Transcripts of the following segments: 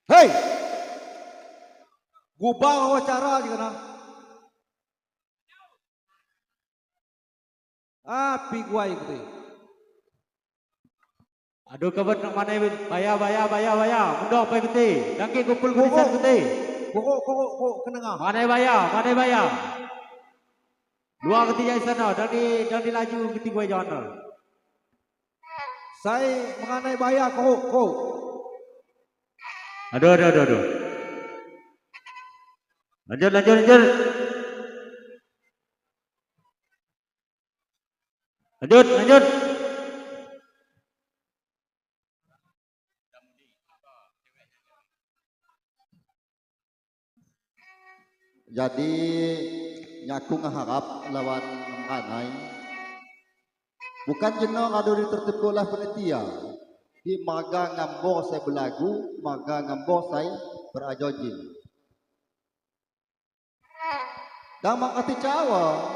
Hei, gubang wawancara juga na. Api gua ikuti. Aduh kabar nak mana baya. Mundur apa ikuti? Dangki kumpul kulisan ikuti. Kok kenengah. Mana baya. Dua ketiga sana dan di laju ketiga jangan. Saya mengenai bayar kok. Aduh. Lanjut. Lanjut. Jadi nyaku ngeharap lawan menganai bukan jenong adu ditertib oleh penitia di maga ngambo saya belagu maga ngambo saya berajojin dan makati cawa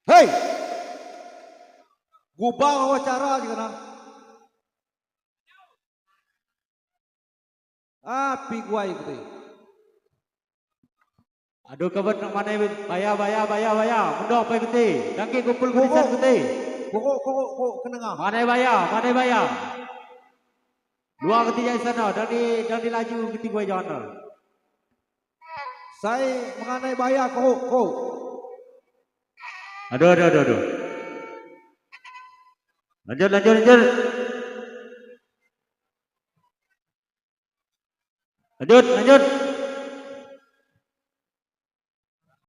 Hei, gubang wawancara juga na. Api gua ikuti. Aduh kabar nak mana baya. Mundur apa ikuti? Dangki kumpul kulisan ikuti. Kok kenengah. Mana baya. Dua ketiga sana dan di laju ketiga jangan. Saya mengenai bayar kok. Aduh. Lanjut.